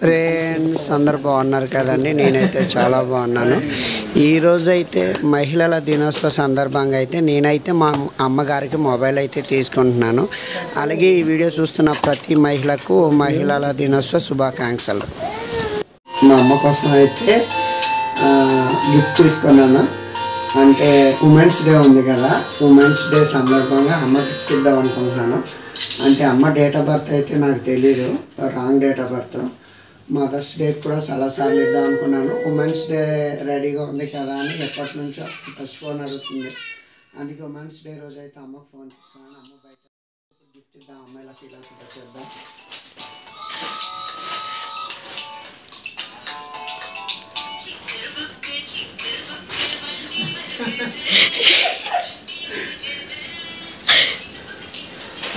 Friends అందరు బాగున్నారు కదండి. నేనైతే చాలా బాగున్నాను. ఈరోజు అయితే మహిళల దినోత్సవ సందర్భంగా అయితే నేనైతే మా అమ్మగారికి మొబైల్ అయితే తీసుకుంటున్నాను. అలాగే ఈ వీడియో చూస్తున్న ప్రతి మహిళకు మహిళల దినోత్సవ శుభాకాంక్షలు. మా అమ్మ కోసం అయితే గిఫ్ట్ తీసుకున్నాను. అంటే ఉమెన్స్ డే ఉంది కదా, ఉమెన్స్ డే సందర్భంగా అమ్మ గిఫ్ట్ ఇద్దాం అనుకుంటున్నాను. అంటే అమ్మ డేట్ ఆఫ్ బర్త్ అయితే నాకు తెలీదు, wrong date of birth. Mother's day కూడా చాలాసార్లు ఇద్దాం అనుకున్నాను. ఉమెన్స్ డే రెడీగా ఉంది కదా అని ఎప్పటి నుంచో టచ్ ఫోన్ అడుగుతుంది. అందుకే ఉమెన్స్ డే రోజు అయితే అమ్మకు ఫోన్ తీసుకున్నాను. అమ్మ బయట గిఫ్ట్ ఇద్దాం, అమ్మ ఇలా ఫీల్ అవుతుందో చేద్దాం.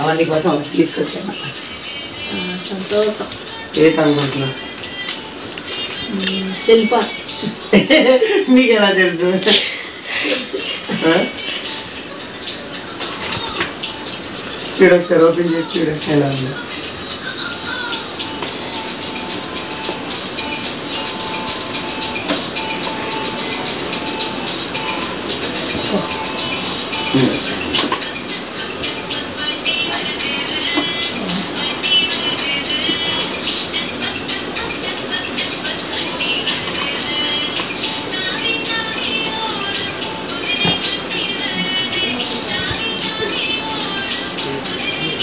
అవన్నీ కోసం తీసుకొచ్చాను. సంతోషం. ఏంటనుకుంటున్నా? శిల్ప. నీకు ఎలా తెలుసు? చూడు ఒకసారి ఓపెన్ చేసి చూడు ఎలా ఉంది.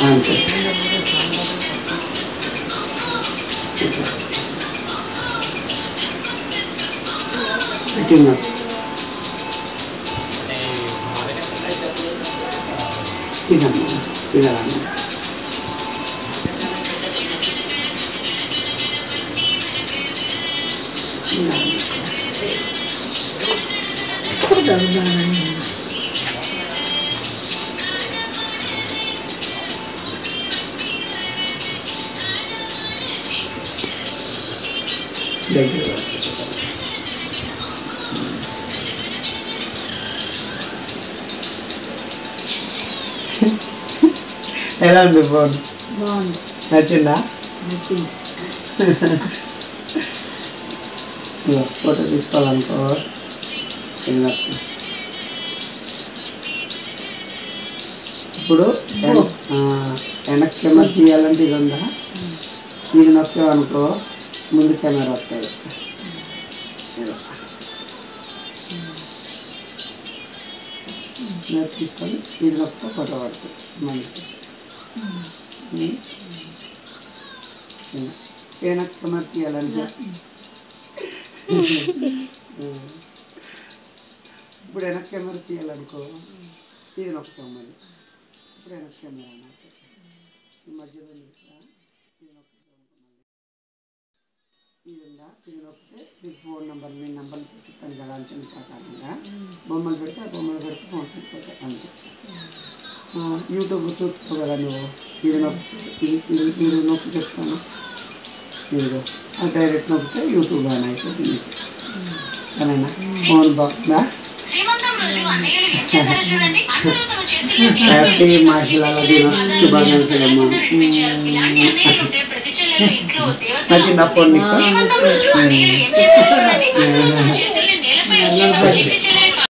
అంతే పెట్టినా. ఇదమ్మా ఇదమ్మా దగ్గర ఎలా ఉంది ఫోన్? బాగుంది. నచ్చిందా? నచ్చింది. ఫోటో తీసుకోవాలనుకో. ఇప్పుడు వెనక్ కెమెరా తీయాలంటే ఇది ఉందా, ఇది నొక్కామనుకో ముందు కెమెరా వస్తుంది. తీసుకొని ఇది నొక్క ఫోటో పడుతుంది. మంచి వెనక్ కెమెరా తీయాలంటే ఇప్పుడు వెనక్ కెమెరా తీయాలనుకో ఇది నొక్కుతాం. మళ్ళీ ఇప్పుడు వెనక్ కెమెరా అన్నట్టు ఈ మధ్యలో ఇది నొక్కుతాం. ఇది ఉందా, ఇది నొక్కితే మీకు ఫోన్ నెంబర్ మీ నెంబర్ పెట్టిస్తాను కదా అంచన ప్రకారంగా బొమ్మలు పెడితే ఆ బొమ్మలు పెడితే ఫోన్ పెట్టిపోతాయి అంతే. యూట్యూబ్ చూస్తావు కదా నువ్వు, ఇది నొక్కి ఇది నొక్కి చెప్తాను. ఇదిగో ఆ డైరెక్ట్ నొక్కితే యూట్యూబ్ అని అయిపోతుంది. సరేనా? ఫోన్ బాగుందా? హ్యాపీ మహిళల దినోత్సవ శుభాకాంక్షలమ్మా. నచ్చిందా ఫోన్ నీకు?